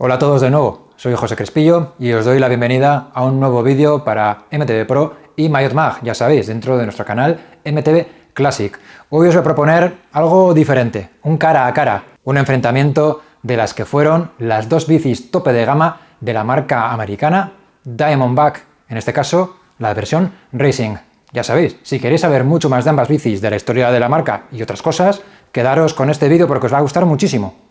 Hola a todos de nuevo, soy José Crespillo y os doy la bienvenida a un nuevo vídeo para MTV Pro y Mayotte Mag, ya sabéis, dentro de nuestro canal MTV Classic. Hoy os voy a proponer algo diferente, un cara a cara, un enfrentamiento de las que fueron las dos bicis tope de gama de la marca americana Diamondback, en este caso la versión Racing. Ya sabéis, si queréis saber mucho más de ambas bicis, de la historia de la marca y otras cosas, quedaros con este vídeo porque os va a gustar muchísimo.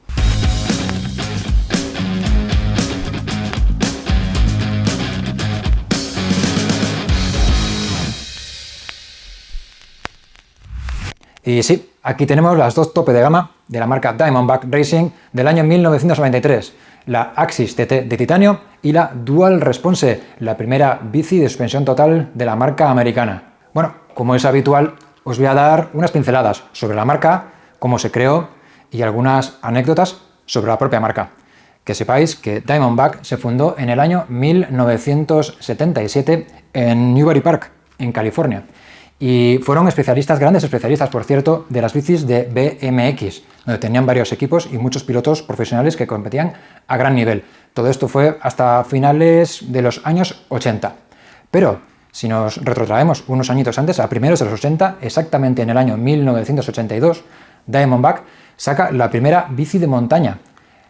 Y sí, aquí tenemos las dos tope de gama de la marca Diamondback Racing del año 1993, la Axis TT de titanio y la Dual Response, la primera bici de suspensión total de la marca americana. Bueno, como es habitual, os voy a dar unas pinceladas sobre la marca, cómo se creó y algunas anécdotas sobre la propia marca. Que sepáis que Diamondback se fundó en el año 1977 en Newbury Park, en California. Y fueron especialistas, grandes especialistas, por cierto, de las bicis de BMX, donde tenían varios equipos y muchos pilotos profesionales que competían a gran nivel. Todo esto fue hasta finales de los años 80. Pero si nos retrotraemos unos añitos antes, a primeros de los 80, exactamente en el año 1982, Diamondback saca la primera bici de montaña.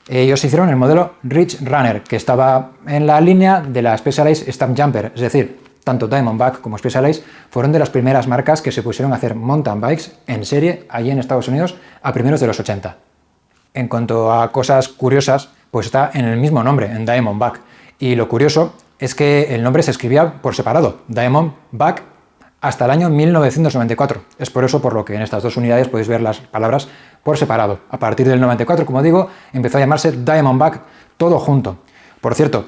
Ellos hicieron el modelo Ridge Runner, que estaba en la línea de la Specialized Stump Jumper, es decir, tanto Diamondback como Specialized fueron de las primeras marcas que se pusieron a hacer mountain bikes en serie allí en Estados Unidos a primeros de los 80. En cuanto a cosas curiosas, pues está en el mismo nombre, en Diamondback. Y lo curioso es que el nombre se escribía por separado, Diamondback, hasta el año 1994. Es por eso por lo que en estas dos unidades podéis ver las palabras por separado. A partir del 94, como digo, empezó a llamarse Diamondback todo junto. Por cierto,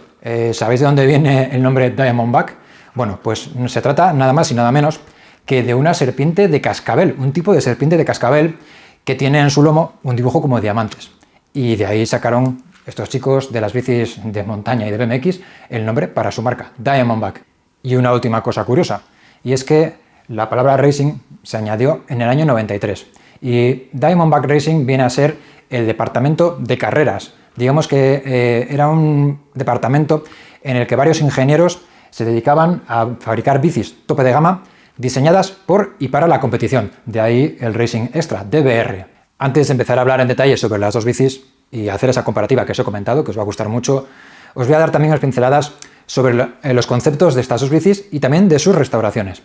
¿sabéis de dónde viene el nombre Diamondback? Bueno, pues se trata nada más y nada menos que de una serpiente de cascabel, un tipo de serpiente de cascabel que tiene en su lomo un dibujo como diamantes. Y de ahí sacaron estos chicos de las bicis de montaña y de BMX el nombre para su marca, Diamondback. Y una última cosa curiosa, y es que la palabra racing se añadió en el año 93. Y Diamondback Racing viene a ser el departamento de carreras. Digamos que era un departamento en el que varios ingenieros se dedicaban a fabricar bicis tope de gama diseñadas por y para la competición, de ahí el Racing Extra, DBR. Antes de empezar a hablar en detalle sobre las dos bicis y hacer esa comparativa que os he comentado, que os va a gustar mucho, os voy a dar también unas pinceladas sobre los conceptos de estas dos bicis y también de sus restauraciones.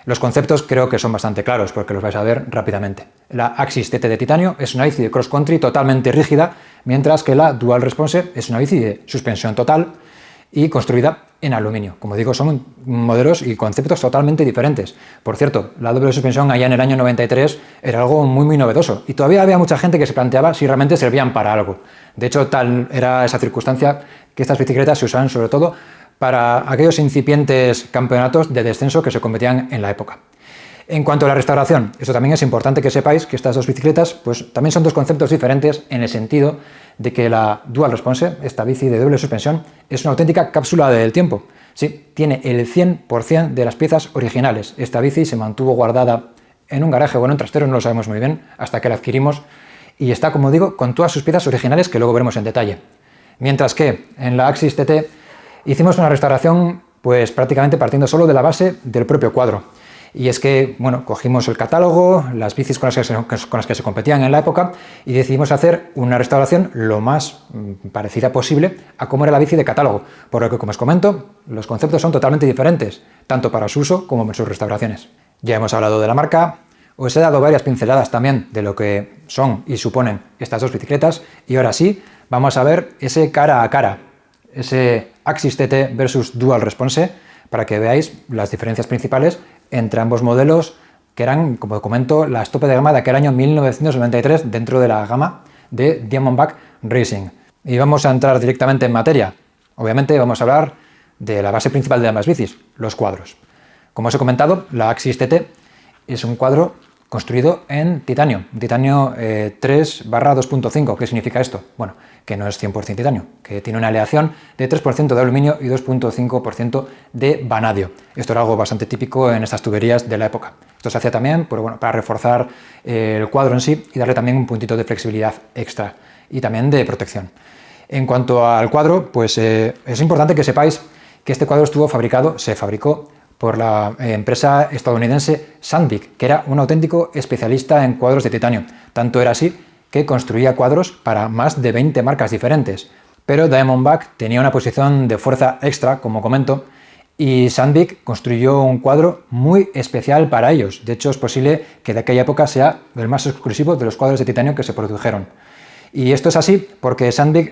Los conceptos creo que son bastante claros porque los vais a ver rápidamente. La Axis TT de titanio es una bici de cross country totalmente rígida, mientras que la Dual Response es una bici de suspensión total y construida en aluminio. Como digo, son modelos y conceptos totalmente diferentes. Por cierto, la doble suspensión allá en el año 93 era algo muy novedoso y todavía había mucha gente que se planteaba si realmente servían para algo. De hecho, tal era esa circunstancia que estas bicicletas se usaban sobre todo para aquellos incipientes campeonatos de descenso que se competían en la época. En cuanto a la restauración, eso también es importante que sepáis que estas dos bicicletas pues, también son dos conceptos diferentes en el sentido de que la Dual Response, esta bici de doble suspensión, es una auténtica cápsula del tiempo. Sí, tiene el 100% de las piezas originales. Esta bici se mantuvo guardada en un garaje o en un trastero, no lo sabemos muy bien, hasta que la adquirimos, y está, como digo, con todas sus piezas originales que luego veremos en detalle. Mientras que en la Axis TT hicimos una restauración pues prácticamente partiendo solo de la base del propio cuadro. Y es que, bueno, cogimos el catálogo, las bicis con las que se competían en la época y decidimos hacer una restauración lo más parecida posible a cómo era la bici de catálogo. Por lo que, como os comento, los conceptos son totalmente diferentes, tanto para su uso como en sus restauraciones. Ya hemos hablado de la marca, os he dado varias pinceladas también de lo que son y suponen estas dos bicicletas y ahora sí, vamos a ver ese cara a cara, ese Axis TT versus Dual Response, para que veáis las diferencias principales entre ambos modelos, que eran, como comento, las tope de gama de aquel año 1993 dentro de la gama de Diamondback Racing. Y vamos a entrar directamente en materia. Obviamente vamos a hablar de la base principal de ambas bicis, los cuadros. Como os he comentado, la Axis TT es un cuadro construido en titanio 3/2.5. ¿Qué significa esto? Bueno, que no es 100% titanio, que tiene una aleación de 3% de aluminio y 2.5% de vanadio. Esto era algo bastante típico en estas tuberías de la época. Esto se hacía también para reforzar el cuadro en sí y darle también un puntito de flexibilidad extra y también de protección. En cuanto al cuadro, pues es importante que sepáis que este cuadro se fabricó por la empresa estadounidense Sandvik, que era un auténtico especialista en cuadros de titanio. Tanto era así que construía cuadros para más de 20 marcas diferentes. Pero Diamondback tenía una posición de fuerza extra, como comento, y Sandvik construyó un cuadro muy especial para ellos. De hecho, es posible que de aquella época sea el más exclusivo de los cuadros de titanio que se produjeron. Y esto es así porque Sandvik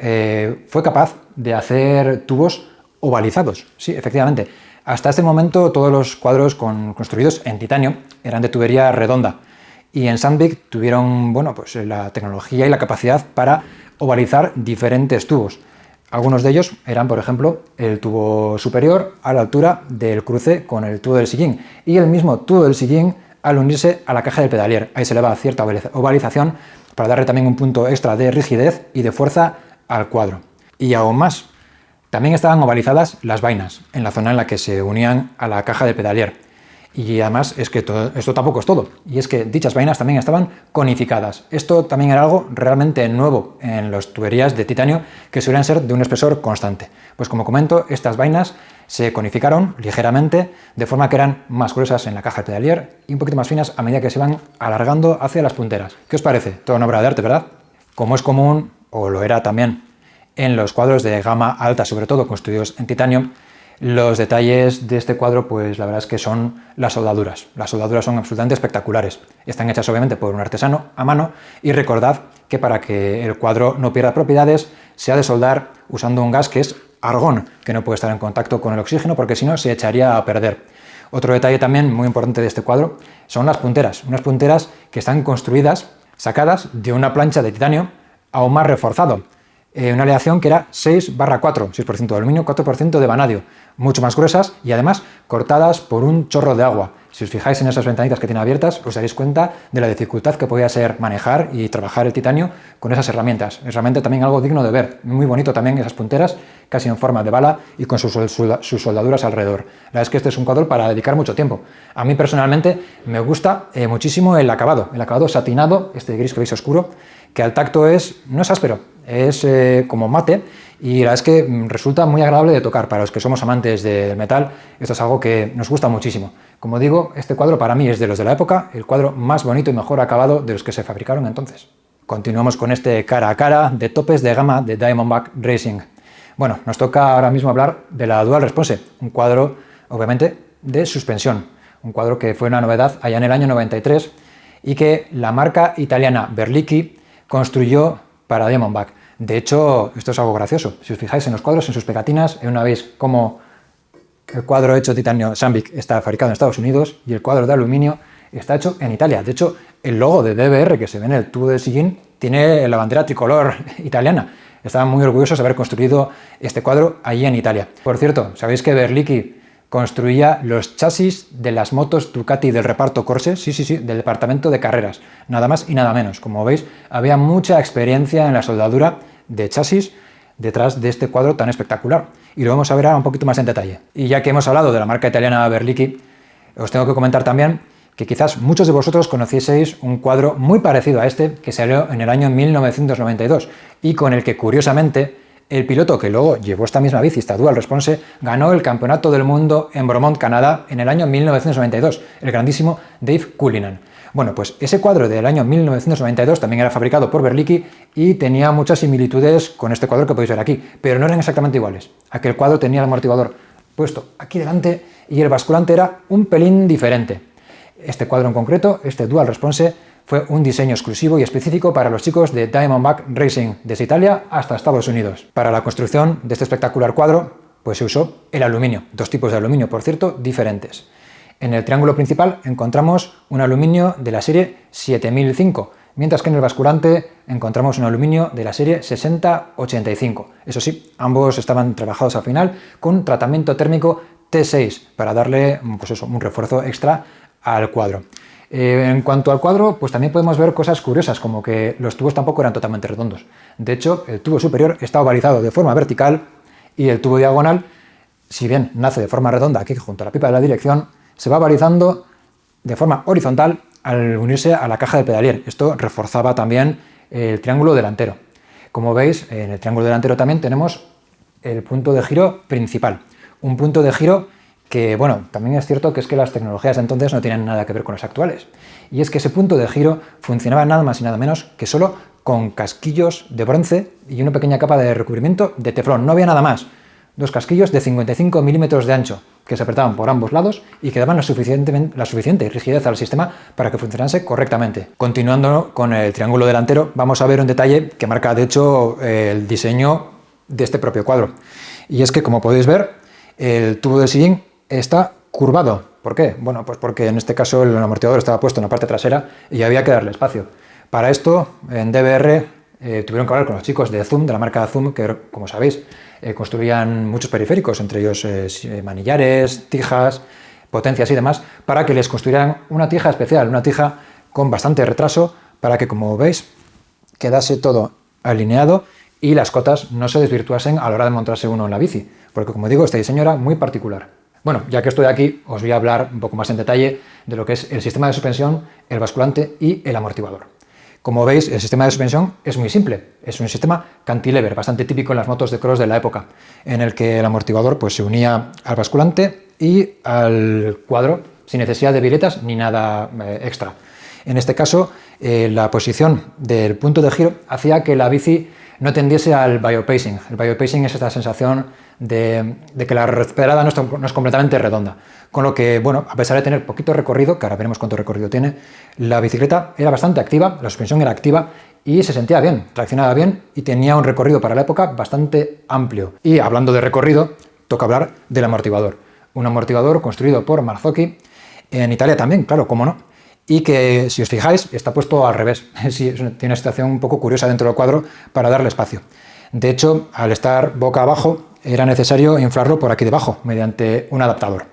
fue capaz de hacer tubos ovalizados. Sí, efectivamente. Hasta este momento todos los cuadros construidos en titanio eran de tubería redonda. Y en Sandvik tuvieron pues la tecnología y la capacidad para ovalizar diferentes tubos. Algunos de ellos eran, por ejemplo, el tubo superior a la altura del cruce con el tubo del sillín y el mismo tubo del sillín al unirse a la caja del pedalier. Ahí se le va cierta ovalización para darle también un punto extra de rigidez y de fuerza al cuadro. Y aún más, también estaban ovalizadas las vainas en la zona en la que se unían a la caja del pedalier. Y además es que esto tampoco es todo, y es que dichas vainas también estaban conificadas. Esto también era algo realmente nuevo en las tuberías de titanio que suelen ser de un espesor constante. Pues como comento, estas vainas se conificaron ligeramente de forma que eran más gruesas en la caja del pedalier y un poquito más finas a medida que se van alargando hacia las punteras. ¿Qué os parece? Toda una obra de arte, ¿verdad? Como es común, o lo era también, en los cuadros de gama alta, sobre todo construidos en titanio, los detalles de este cuadro, pues la verdad es que son las soldaduras. Las soldaduras son absolutamente espectaculares. Están hechas obviamente por un artesano a mano y recordad que para que el cuadro no pierda propiedades se ha de soldar usando un gas que es argón, que no puede estar en contacto con el oxígeno porque si no se echaría a perder. Otro detalle también muy importante de este cuadro son las punteras. Unas punteras que están construidas, sacadas de una plancha de titanio aún más reforzado. Una aleación que era 6/4, 6% de aluminio, 4% de vanadio, mucho más gruesas y además cortadas por un chorro de agua. Si os fijáis en esas ventanitas que tiene abiertas, os daréis cuenta de la dificultad que podía ser manejar y trabajar el titanio con esas herramientas. Es realmente también algo digno de ver. Muy bonito también esas punteras, casi en forma de bala y con sus soldaduras alrededor. La verdad es que este es un cuadro para dedicar mucho tiempo. A mí personalmente me gusta muchísimo el acabado satinado, este gris que veis oscuro, que al tacto no es áspero, es como mate y la verdad es que resulta muy agradable de tocar. Para los que somos amantes del metal, esto es algo que nos gusta muchísimo. Como digo, este cuadro para mí es de los de la época, el cuadro más bonito y mejor acabado de los que se fabricaron entonces. Continuamos con este cara a cara de topes de gama de Diamondback Racing. Bueno, nos toca ahora mismo hablar de la Dual Response, un cuadro obviamente de suspensión, un cuadro que fue una novedad allá en el año 93 y que la marca italiana Berlicchi construyó para Diamondback. De hecho, esto es algo gracioso. Si os fijáis en los cuadros, en sus pegatinas, una veis cómo el cuadro hecho de titanio Sandvik está fabricado en Estados Unidos y el cuadro de aluminio está hecho en Italia. De hecho, el logo de DBR que se ve en el tubo del sillín tiene la bandera tricolor italiana. Estaban muy orgullosos de haber construido este cuadro allí en Italia. Por cierto, ¿sabéis que Berlicchi construía los chasis de las motos Ducati del reparto Corse? Sí, del departamento de carreras, nada más y nada menos. Como veis, había mucha experiencia en la soldadura de chasis detrás de este cuadro tan espectacular. Y lo vamos a ver ahora un poquito más en detalle. Y ya que hemos hablado de la marca italiana Berlicchi, os tengo que comentar también que quizás muchos de vosotros conocieseis un cuadro muy parecido a este que salió en el año 1992 y con el que, curiosamente, el piloto que luego llevó esta misma bici, esta Dual Response, ganó el campeonato del mundo en Bromont, Canadá, en el año 1992, el grandísimo Dave Cullinan. Bueno, pues ese cuadro del año 1992 también era fabricado por Berlicchi y tenía muchas similitudes con este cuadro que podéis ver aquí, pero no eran exactamente iguales. Aquel cuadro tenía el amortiguador puesto aquí delante y el basculante era un pelín diferente. Este cuadro en concreto, este Dual Response, fue un diseño exclusivo y específico para los chicos de Diamondback Racing, desde Italia hasta Estados Unidos. Para la construcción de este espectacular cuadro, pues se usó el aluminio, dos tipos de aluminio, por cierto, diferentes. En el triángulo principal encontramos un aluminio de la serie 7005, mientras que en el basculante encontramos un aluminio de la serie 6085. Eso sí, ambos estaban trabajados al final con tratamiento térmico T6 para darle un refuerzo extra al cuadro. En cuanto al cuadro, pues también podemos ver cosas curiosas, como que los tubos tampoco eran totalmente redondos. De hecho, el tubo superior está ovalizado de forma vertical y el tubo diagonal, si bien nace de forma redonda aquí junto a la pipa de la dirección, se va ovalizando de forma horizontal al unirse a la caja de pedalier. Esto reforzaba también el triángulo delantero. Como veis, en el triángulo delantero también tenemos el punto de giro principal. Un punto de giro que, bueno, también es cierto que es que las tecnologías de entonces no tienen nada que ver con las actuales. Y es que ese punto de giro funcionaba nada más y nada menos que solo con casquillos de bronce y una pequeña capa de recubrimiento de teflón. No había nada más. 2 casquillos de 55 milímetros de ancho que se apretaban por ambos lados y que daban la suficiente rigidez al sistema para que funcionase correctamente. Continuando con el triángulo delantero, vamos a ver un detalle que marca, de hecho, el diseño de este propio cuadro. Y es que, como podéis ver, el tubo de sillín está curvado. ¿Por qué? Bueno, pues porque en este caso el amortiguador estaba puesto en la parte trasera y había que darle espacio. Para esto, en DBR tuvieron que hablar con los chicos de Zoom, de la marca Zoom, que, como sabéis, construían muchos periféricos, entre ellos manillares, tijas, potencias y demás, para que les construyeran una tija especial, una tija con bastante retraso, para que, como veis, quedase todo alineado y las cotas no se desvirtuasen a la hora de montarse uno en la bici, porque, como digo, este diseño era muy particular. Bueno, ya que estoy aquí, os voy a hablar un poco más en detalle de lo que es el sistema de suspensión, el basculante y el amortiguador. Como veis, el sistema de suspensión es muy simple. Es un sistema cantilever, bastante típico en las motos de cross de la época, en el que el amortiguador pues, se unía al basculante y al cuadro sin necesidad de viretas ni nada extra. En este caso, la posición del punto de giro hacía que la bici no tendiese al biopacing. El biopacing es esta sensación de que la pedrada no es completamente redonda. Con lo que, bueno, a pesar de tener poquito recorrido, que ahora veremos cuánto recorrido tiene, la bicicleta era bastante activa, la suspensión era activa y se sentía bien, traccionaba bien y tenía un recorrido para la época bastante amplio. Y hablando de recorrido, toca hablar del amortiguador. Un amortiguador construido por Marzocchi, en Italia también, claro, cómo no. Y que, si os fijáis, está puesto al revés. Sí, tiene una situación un poco curiosa dentro del cuadro para darle espacio. De hecho, al estar boca abajo, era necesario inflarlo por aquí debajo, mediante un adaptador.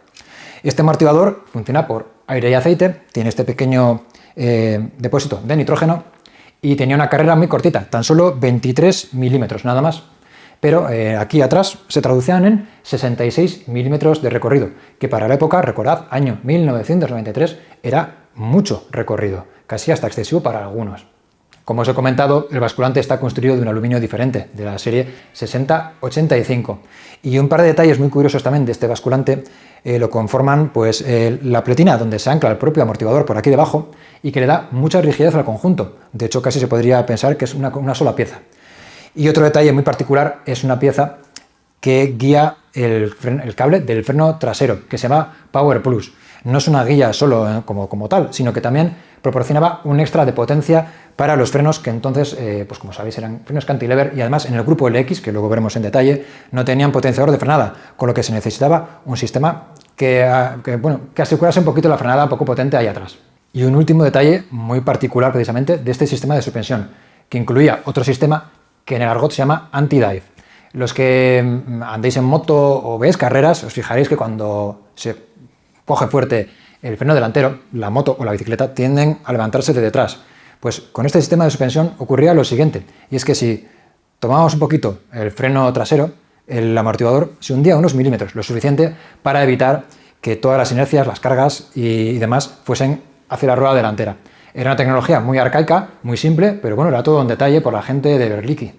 Este amortiguador funciona por aire y aceite, tiene este pequeño depósito de nitrógeno y tenía una carrera muy cortita, tan solo 23 milímetros, nada más. Pero aquí atrás se traducían en 66 milímetros de recorrido, que para la época, recordad, año 1993, era mucho recorrido, casi hasta excesivo para algunos. Como os he comentado, el basculante está construido de un aluminio diferente, de la serie 6085. Y un par de detalles muy curiosos también de este basculante lo conforman pues, la pletina donde se ancla el propio amortiguador por aquí debajo y que le da mucha rigidez al conjunto. De hecho, casi se podría pensar que es una sola pieza. Y otro detalle muy particular es una pieza que guía el cable del freno trasero, que se llama Power Plus. No es una guía solo como tal, sino que también proporcionaba un extra de potencia para los frenos que entonces, pues como sabéis, eran frenos cantilever y además en el grupo LX, que luego veremos en detalle, no tenían potenciador de frenada, con lo que se necesitaba un sistema que asegurase un poquito la frenada poco potente ahí atrás. Y un último detalle muy particular precisamente de este sistema de suspensión, que incluía otro sistema que en el argot se llama anti-dive. Los que andéis en moto o veis carreras, os fijaréis que cuando se coge fuerte el freno delantero, la moto o la bicicleta tienden a levantarse de detrás. Pues con este sistema de suspensión ocurría lo siguiente, y es que si tomábamos un poquito el freno trasero, el amortiguador se hundía unos milímetros, lo suficiente para evitar que todas las inercias, las cargas y demás fuesen hacia la rueda delantera. Era una tecnología muy arcaica, muy simple, pero bueno, era todo un detalle por la gente de Berlicki.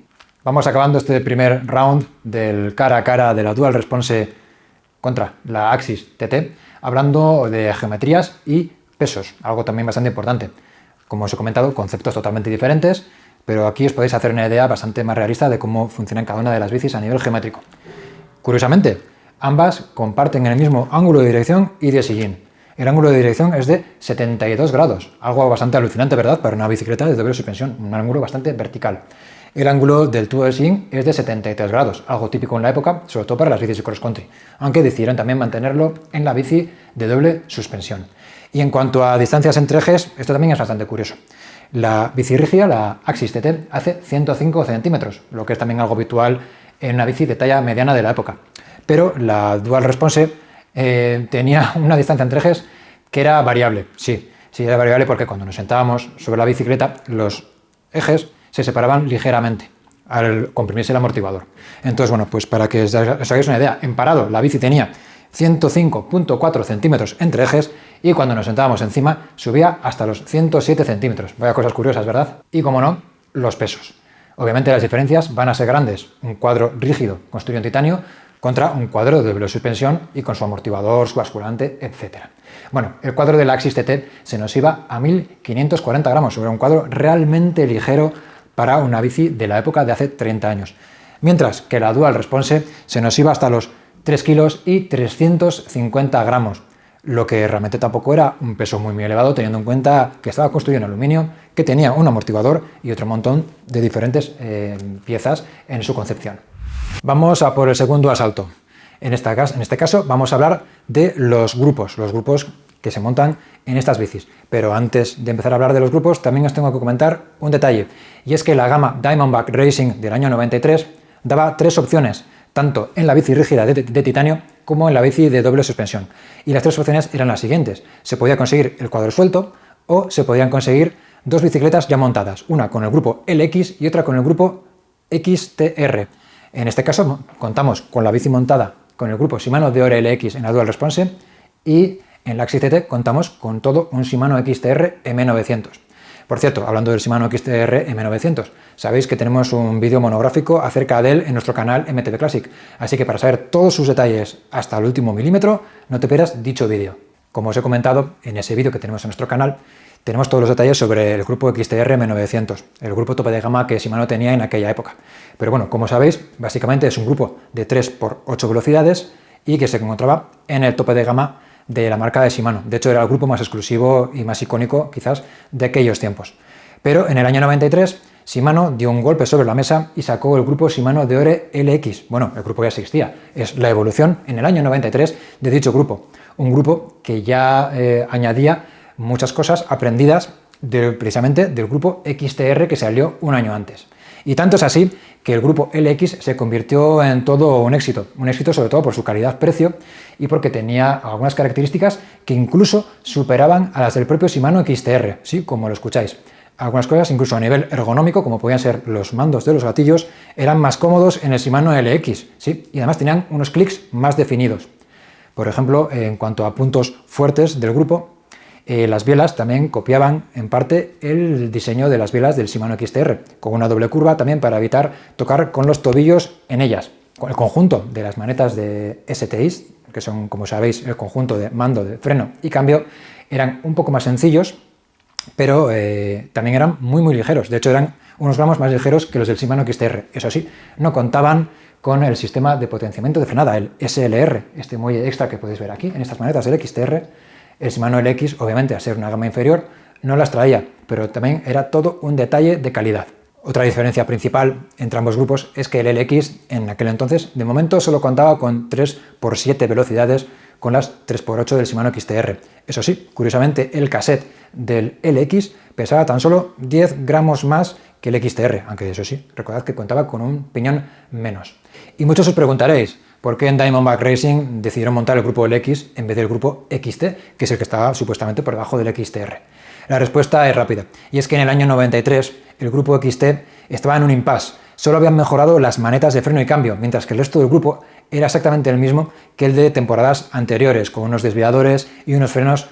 Vamos acabando este primer round del cara a cara de la Dual Response contra la Axis TT, hablando de geometrías y pesos, algo también bastante importante. Como os he comentado, conceptos totalmente diferentes, pero aquí os podéis hacer una idea bastante más realista de cómo funcionan cada una de las bicis a nivel geométrico. Curiosamente, ambas comparten el mismo ángulo de dirección y de sillín. El ángulo de dirección es de 72 grados, algo bastante alucinante, ¿verdad?, para una bicicleta de doble suspensión, un ángulo bastante vertical. El ángulo del tubo de sillín es de 73 grados, algo típico en la época, sobre todo para las bicis de cross country, aunque decidieron también mantenerlo en la bici de doble suspensión. Y en cuanto a distancias entre ejes, esto también es bastante curioso. La bici rígida, la Axis TT, hace 105 centímetros, lo que es también algo habitual en una bici de talla mediana de la época. Pero la Dual Response tenía una distancia entre ejes que era variable. Sí, era variable porque cuando nos sentábamos sobre la bicicleta, los ejes se separaban ligeramente al comprimirse el amortiguador. Entonces, bueno, pues para que os hagáis una idea, en parado la bici tenía 105,4 centímetros entre ejes y cuando nos sentábamos encima subía hasta los 107 centímetros. Vaya cosas curiosas, ¿verdad? Y como no, los pesos. Obviamente las diferencias van a ser grandes. Un cuadro rígido construido en titanio contra un cuadro de doble suspensión y con su amortiguador, su basculante, etc. Bueno, el cuadro de la Axis TT se nos iba a 1540 gramos, sobre un cuadro realmente ligero para una bici de la época de hace 30 años. Mientras que la Dual Response se nos iba hasta los 3 kilos y 350 gramos, lo que realmente tampoco era un peso muy elevado, teniendo en cuenta que estaba construido en aluminio, que tenía un amortiguador y otro montón de diferentes piezas en su concepción. Vamos a por el segundo asalto. En este caso vamos a hablar de los grupos que se montan en estas bicis. Pero antes de empezar a hablar de los grupos, también os tengo que comentar un detalle, y es que la gama Diamondback Racing del año 93 daba 3 opciones, tanto en la bici rígida de titanio como en la bici de doble suspensión. Y las 3 opciones eran las siguientes: se podía conseguir el cuadro suelto o se podían conseguir 2 bicicletas ya montadas, una con el grupo LX y otra con el grupo XTR. En este caso contamos con la bici montada con el grupo Shimano Deore LX en la Dual Response, y en la Axis TT contamos con todo un Shimano XTR M900. Por cierto, hablando del Shimano XTR M900, sabéis que tenemos un vídeo monográfico acerca de él en nuestro canal MTB Classic, así que para saber todos sus detalles hasta el último milímetro, no te pierdas dicho vídeo. Como os he comentado en ese vídeo que tenemos en nuestro canal, tenemos todos los detalles sobre el grupo XTR M900, el grupo tope de gama que Shimano tenía en aquella época. Pero bueno, como sabéis, básicamente es un grupo de 3x8 velocidades y que se encontraba en el tope de gama de la marca de Shimano. De hecho, era el grupo más exclusivo y más icónico, quizás, de aquellos tiempos. Pero en el año 93, Shimano dio un golpe sobre la mesa y sacó el grupo Shimano Deore LX. Bueno, el grupo ya existía. Es la evolución en el año 93 de dicho grupo. Un grupo que ya añadía muchas cosas aprendidas precisamente del grupo XTR que salió un año antes. Y tanto es así que el grupo LX se convirtió en todo un éxito sobre todo por su calidad-precio y porque tenía algunas características que incluso superaban a las del propio Shimano XTR, sí, como lo escucháis. Algunas cosas, incluso a nivel ergonómico, como podían ser los mandos de los gatillos, eran más cómodos en el Shimano LX, sí, y además tenían unos clics más definidos. Por ejemplo, en cuanto a puntos fuertes del grupo, las bielas también copiaban en parte el diseño de las bielas del Shimano XTR, con una doble curva también para evitar tocar con los tobillos en ellas. El conjunto de las manetas de STIs, que son, como sabéis, el conjunto de mando, de freno y cambio, eran un poco más sencillos, pero también eran muy ligeros. De hecho, eran unos gramos más ligeros que los del Shimano XTR. Eso sí, no contaban con el sistema de potenciamiento de frenada, el SLR, este muelle extra que podéis ver aquí en estas manetas del XTR. El Shimano LX, obviamente, al ser una gama inferior, no las traía, pero también era todo un detalle de calidad. Otra diferencia principal entre ambos grupos es que el LX en aquel entonces, de momento, solo contaba con 3x7 velocidades con las 3x8 del Shimano XTR. Eso sí, curiosamente, el cassette del LX pesaba tan solo 10 gramos más que el XTR, aunque eso sí, recordad que contaba con un piñón menos. Y muchos os preguntaréis, ¿por qué en Diamondback Racing decidieron montar el grupo LX en vez del grupo XT, que es el que estaba supuestamente por debajo del XTR? La respuesta es rápida, y es que en el año 93 el grupo XT estaba en un impasse. Solo habían mejorado las manetas de freno y cambio, mientras que el resto del grupo era exactamente el mismo que el de temporadas anteriores, con unos desviadores y unos frenos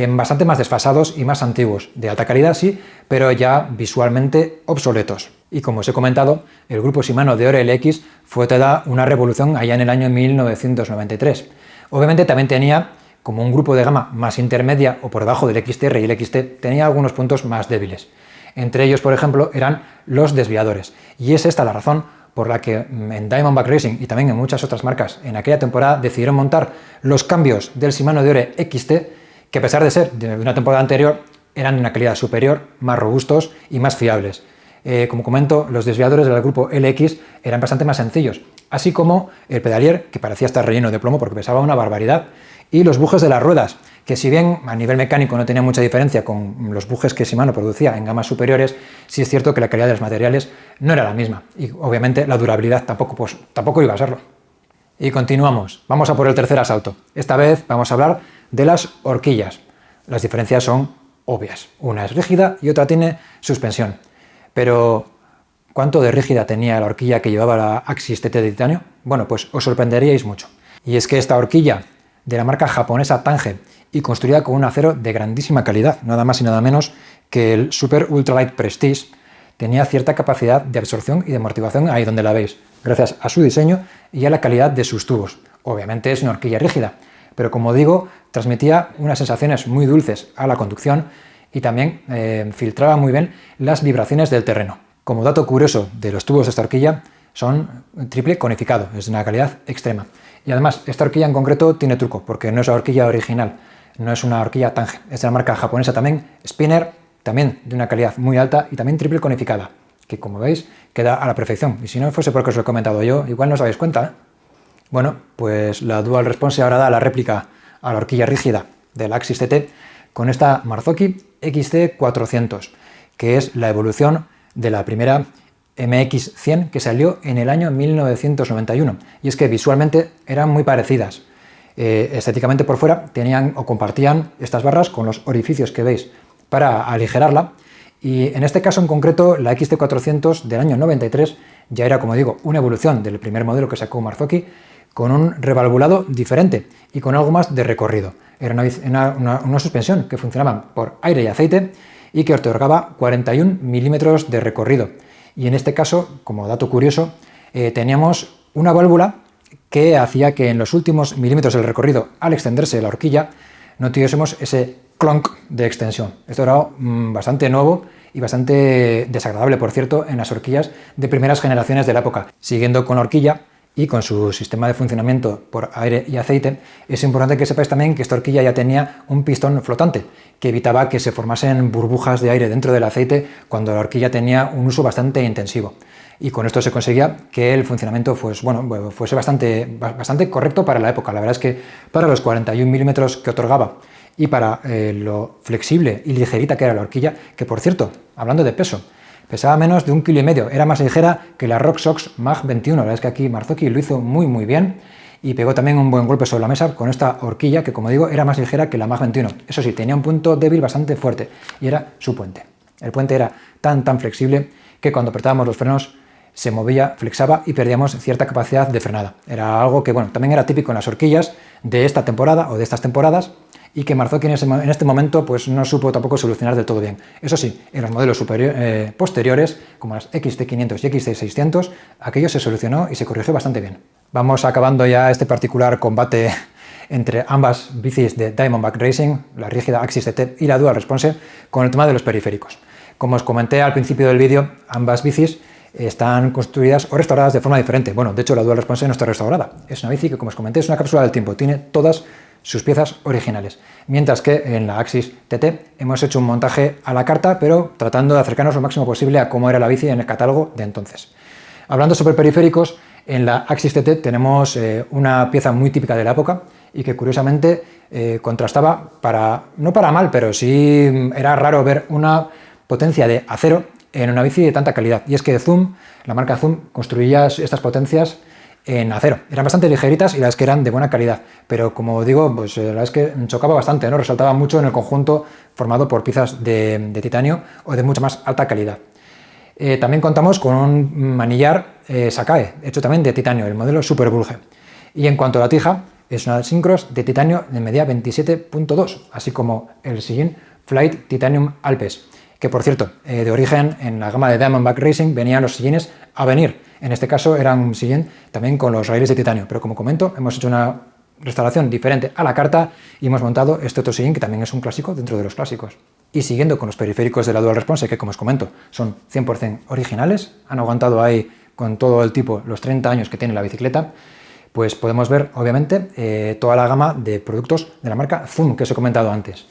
bastante más desfasados y más antiguos, de alta calidad sí, pero ya visualmente obsoletos. Y como os he comentado, el grupo Shimano Deore LX fue toda una revolución allá en el año 1993. Obviamente también tenía, como un grupo de gama más intermedia o por debajo del XTR y el XT, tenía algunos puntos más débiles. Entre ellos, por ejemplo, eran los desviadores. Y es esta la razón por la que en Diamondback Racing y también en muchas otras marcas en aquella temporada decidieron montar los cambios del Shimano Deore XT, que a pesar de ser de una temporada anterior, eran de una calidad superior, más robustos y más fiables. Como comento, los desviadores del grupo LX eran bastante más sencillos, así como el pedalier, que parecía estar relleno de plomo porque pesaba una barbaridad, y los bujes de las ruedas, que si bien a nivel mecánico no tenía mucha diferencia con los bujes que Shimano producía en gamas superiores, sí es cierto que la calidad de los materiales no era la misma, y obviamente la durabilidad tampoco iba a serlo. Y continuamos, vamos a por el tercer asalto. Esta vez vamos a hablar de las horquillas. Las diferencias son obvias, una es rígida y otra tiene suspensión. Pero, ¿cuánto de rígida tenía la horquilla que llevaba la Axis TT de titanio? Bueno, pues os sorprenderíais mucho. Y es que esta horquilla, de la marca japonesa Tange, y construida con un acero de grandísima calidad, nada más y nada menos que el Super Ultralight Prestige, tenía cierta capacidad de absorción y de amortiguación ahí donde la veis, gracias a su diseño y a la calidad de sus tubos. Obviamente es una horquilla rígida, pero como digo, transmitía unas sensaciones muy dulces a la conducción y también filtraba muy bien las vibraciones del terreno. Como dato curioso de los tubos de esta horquilla, son triple conificado, es de una calidad extrema. Y además, esta horquilla en concreto tiene truco, porque no es la horquilla original, no es una horquilla Tange, es de la marca japonesa también, Spinner, también de una calidad muy alta y también triple conificada, que como veis queda a la perfección. Y si no fuese porque os lo he comentado yo, igual no os dais cuenta, ¿eh? Bueno, pues la Dual Response ahora da la réplica a la horquilla rígida del Axis TT con esta Marzocchi XT400, que es la evolución de la primera MX100 que salió en el año 1991. Y es que visualmente eran muy parecidas. Estéticamente por fuera tenían o compartían estas barras con los orificios que veis para aligerarla. Y en este caso en concreto, la XT400 del año 93 ya era, como digo, una evolución del primer modelo que sacó Marzocchi, con un revalvulado diferente y con algo más de recorrido. Era una suspensión que funcionaba por aire y aceite y que otorgaba 41 milímetros de recorrido. Y en este caso, como dato curioso, teníamos una válvula que hacía que en los últimos milímetros del recorrido, al extenderse la horquilla, no tuviésemos ese clonk de extensión. Esto era bastante nuevo y bastante desagradable, por cierto, en las horquillas de primeras generaciones de la época. Siguiendo con la horquilla y con su sistema de funcionamiento por aire y aceite, es importante que sepáis también que esta horquilla ya tenía un pistón flotante, que evitaba que se formasen burbujas de aire dentro del aceite cuando la horquilla tenía un uso bastante intensivo. Y con esto se conseguía que el funcionamiento fuese bastante correcto para la época. La verdad es que para los 41 milímetros que otorgaba y para lo flexible y ligerita que era la horquilla, que por cierto, hablando de peso, pesaba menos de 1,5 kg, era más ligera que la RockShox Mag 21. La verdad es que aquí Marzocchi lo hizo muy bien y pegó también un buen golpe sobre la mesa con esta horquilla que, como digo, era más ligera que la Mag 21. Eso sí, tenía un punto débil bastante fuerte y era su puente. El puente era tan flexible que cuando apretábamos los frenos se movía, flexaba y perdíamos cierta capacidad de frenada. Era algo que también era típico en las horquillas de esta temporada o de estas temporadas y que Marzocchi en este momento pues no supo tampoco solucionar del todo bien. Eso sí, en los modelos posteriores, como las XT500 y XT600, aquello se solucionó y se corrigió bastante bien. Vamos acabando ya este particular combate entre ambas bicis de Diamondback Racing, la rígida Axis TT y la Dual Response, con el tema de los periféricos. Como os comenté al principio del vídeo, ambas bicis están construidas o restauradas de forma diferente. Bueno, de hecho la Dual Response no está restaurada. Es una bici que, como os comenté, es una cápsula del tiempo. Tiene todas sus piezas originales. Mientras que en la Axis TT hemos hecho un montaje a la carta, pero tratando de acercarnos lo máximo posible a cómo era la bici en el catálogo de entonces. Hablando sobre periféricos, en la Axis TT tenemos una pieza muy típica de la época y que curiosamente contrastaba no para mal, pero sí era raro ver una potencia de acero en una bici de tanta calidad. Y es que Zoom, la marca Zoom, construía estas potencias en acero. Eran bastante ligeritas y las que eran de buena calidad. Pero como digo, pues la verdad es que chocaba bastante, ¿no? Resaltaba mucho en el conjunto formado por piezas de titanio o de mucha más alta calidad. También contamos con un manillar Sakae, hecho también de titanio, el modelo Super Bulge. Y en cuanto a la tija, es una Syncros de titanio de medida 27.2, así como el sillín Flight Titanium Alpes, que por cierto, de origen en la gama de Diamondback Racing venían los sillines Avenir. En este caso eran un sillín también con los raíles de titanio, pero como comento, hemos hecho una restauración diferente a la carta y hemos montado este otro sillín que también es un clásico dentro de los clásicos. Y siguiendo con los periféricos de la Dual Response, que como os comento son 100% originales, han aguantado ahí con todo el tipo los 30 años que tiene la bicicleta, pues podemos ver obviamente toda la gama de productos de la marca Zoom que os he comentado antes.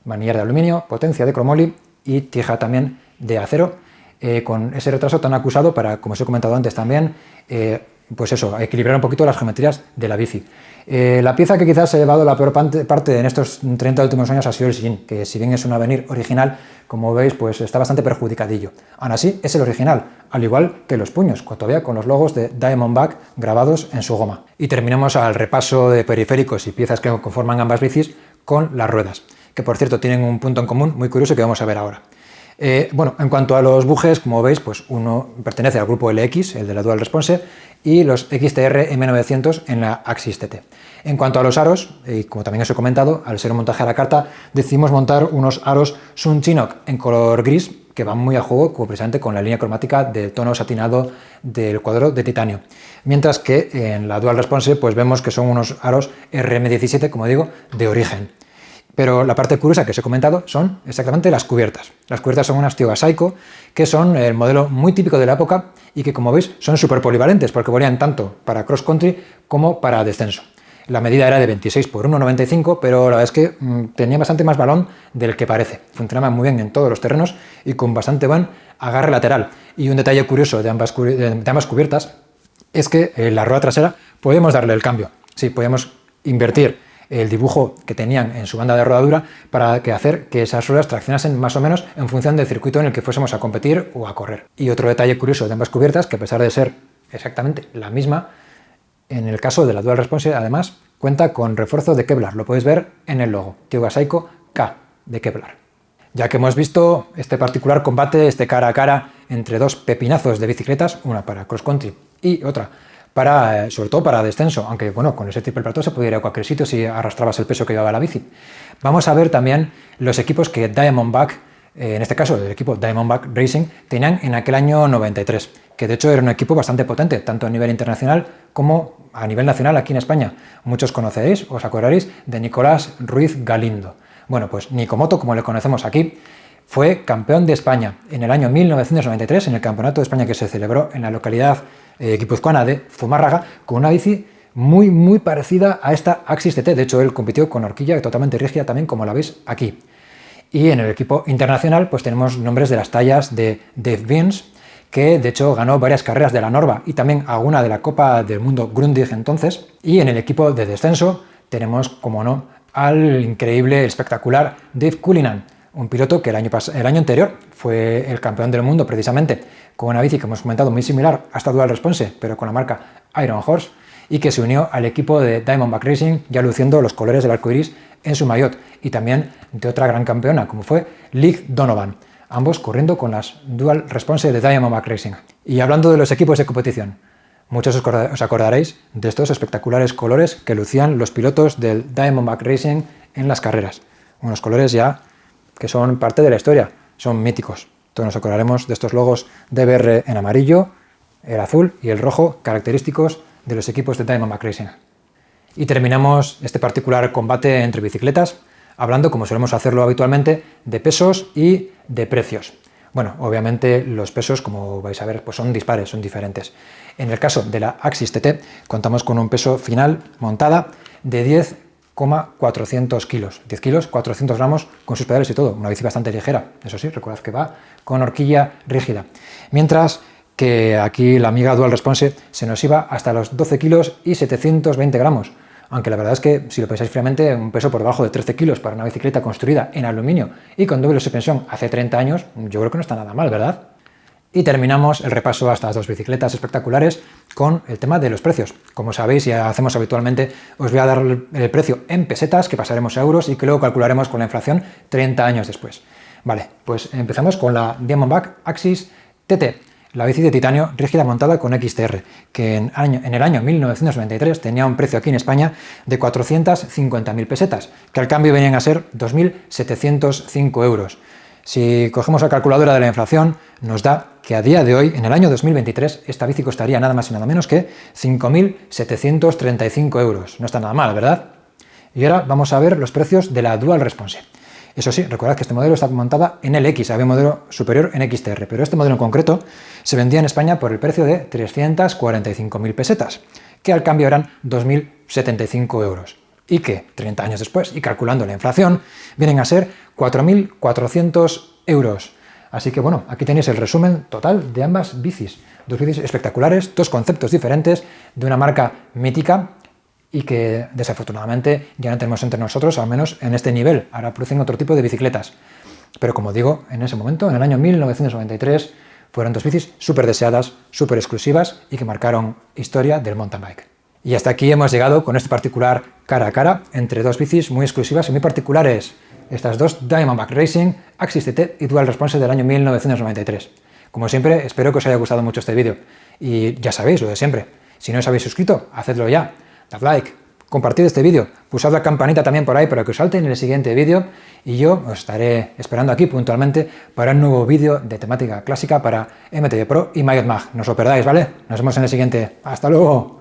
Manillar de aluminio, potencia de cromoly y tija también de acero, con ese retraso tan acusado para, como os he comentado antes también, pues eso, equilibrar un poquito las geometrías de la bici. La pieza que quizás se ha llevado la peor parte en estos 30 últimos años ha sido el sillín, que si bien es un Avenir original, como veis, pues está bastante perjudicadillo. Aún así, es el original, al igual que los puños, todavía con los logos de Diamondback grabados en su goma. Y terminamos al repaso de periféricos y piezas que conforman ambas bicis con las ruedas, que por cierto tienen un punto en común muy curioso que vamos a ver ahora. Bueno, en cuanto a los bujes, como veis, pues uno pertenece al grupo LX, el de la Dual Response, y los XTR M900 en la Axis TT. En cuanto a los aros, y como también os he comentado, al ser un montaje a la carta, decidimos montar unos aros Sun Chinook en color gris, que van muy a juego precisamente con la línea cromática del tono satinado del cuadro de titanio. Mientras que en la Dual Response pues vemos que son unos aros RM17, como digo, de origen. Pero la parte curiosa que os he comentado son exactamente las cubiertas. Las cubiertas son unas Tioga Saiko, que son el modelo muy típico de la época y que, como veis, son súper polivalentes porque valían tanto para cross country como para descenso. La medida era de 26 por 1,95, pero la verdad es que tenía bastante más balón del que parece. Funcionaba muy bien en todos los terrenos y con bastante buen agarre lateral. Y un detalle curioso de ambas cubiertas es que en la rueda trasera podemos darle el cambio. Sí, podemos invertir el dibujo que tenían en su banda de rodadura para hacer que esas ruedas traccionasen más o menos en función del circuito en el que fuésemos a competir o a correr. Y otro detalle curioso de ambas cubiertas, que a pesar de ser exactamente la misma, en el caso de la Dual Response además cuenta con refuerzo de Kevlar, lo podéis ver en el logo, Tioga Saiko K de Kevlar. Ya que hemos visto este particular combate, este cara a cara entre dos pepinazos de bicicletas, una para cross country y otra sobre todo para descenso, aunque bueno, con ese triple plató se podía ir a cualquier sitio si arrastrabas el peso que llevaba la bici. Vamos a ver también los equipos que Diamondback, en este caso el equipo Diamondback Racing, tenían en aquel año 93, que de hecho era un equipo bastante potente, tanto a nivel internacional como a nivel nacional aquí en España. Muchos conoceréis, os acordaréis de Nicolás Ruiz Galindo. Bueno, pues Nikomoto, como le conocemos aquí, fue campeón de España en el año 1993 en el Campeonato de España que se celebró en la localidad guipuzcoana de Zumárraga, con una bici muy parecida a esta Axis TT. De hecho, él compitió con horquilla totalmente rígida también, como la veis aquí. Y en el equipo internacional pues tenemos nombres de las tallas de Dave Beams, que de hecho ganó varias carreras de la Norva y también alguna de la Copa del Mundo Grundig entonces. Y en el equipo de descenso tenemos, como no, al increíble, espectacular Dave Cullinan, un piloto que el año anterior fue el campeón del mundo precisamente con una bici que hemos comentado muy similar a esta Dual Response, pero con la marca Iron Horse, y que se unió al equipo de Diamondback Racing ya luciendo los colores del arco iris en su maillot, y también de otra gran campeona como fue Liv Donovan, ambos corriendo con las Dual Response de Diamondback Racing. Y hablando de los equipos de competición, muchos os acordaréis de estos espectaculares colores que lucían los pilotos del Diamondback Racing en las carreras, unos colores ya que son parte de la historia, son míticos. Todos nos acordaremos de estos logos DBR en amarillo, el azul y el rojo, característicos de los equipos de Diamondback Racing. Y terminamos este particular combate entre bicicletas hablando, como solemos hacerlo habitualmente, de pesos y de precios. Bueno, obviamente los pesos, como vais a ver, pues son dispares, son diferentes. En el caso de la Axis TT contamos con un peso final montada de 10,400 kilos, 10 kilos, 400 gramos con sus pedales y todo, una bici bastante ligera, eso sí, recordad que va con horquilla rígida. Mientras que aquí la amiga Dual Response se nos iba hasta los 12 kilos y 720 gramos, aunque la verdad es que si lo pensáis fríamente, un peso por debajo de 13 kilos para una bicicleta construida en aluminio y con doble suspensión hace 30 años, yo creo que no está nada mal, ¿verdad? Y terminamos el repaso a estas dos bicicletas espectaculares con el tema de los precios. Como sabéis y hacemos habitualmente, os voy a dar el precio en pesetas, que pasaremos a euros y que luego calcularemos con la inflación 30 años después. Vale, pues empezamos con la Diamondback Axis TT, la bici de titanio rígida montada con XTR, que en el año 1993 tenía un precio aquí en España de 450.000 pesetas, que al cambio venían a ser 2.705 euros. Si cogemos la calculadora de la inflación, nos da que a día de hoy, en el año 2023, esta bici costaría nada más y nada menos que 5.735 euros. No está nada mal, ¿verdad? Y ahora vamos a ver los precios de la Dual Response. Eso sí, recordad que este modelo está montada en el X, había un modelo superior en XTR, pero este modelo en concreto se vendía en España por el precio de 345.000 pesetas, que al cambio eran 2.075 euros. Y que 30 años después, y calculando la inflación, vienen a ser 4.400 euros. Así que bueno, aquí tenéis el resumen total de ambas bicis. Dos bicis espectaculares, dos conceptos diferentes de una marca mítica y que desafortunadamente ya no tenemos entre nosotros, al menos en este nivel. Ahora producen otro tipo de bicicletas. Pero como digo, en ese momento, en el año 1993, fueron dos bicis súper deseadas, súper exclusivas y que marcaron historia del mountain bike. Y hasta aquí hemos llegado con este particular cara a cara entre dos bicis muy exclusivas y muy particulares. Estas dos Diamondback Racing, Axis TT y Dual Response del año 1993. Como siempre, espero que os haya gustado mucho este vídeo. Y ya sabéis lo de siempre. Si no os habéis suscrito, hacedlo ya. Dad like, compartid este vídeo, pulsad la campanita también por ahí para que os salte en el siguiente vídeo y yo os estaré esperando aquí puntualmente para un nuevo vídeo de temática clásica para MTV Pro y MyOtMag. No os lo perdáis, ¿vale? Nos vemos en el siguiente. ¡Hasta luego!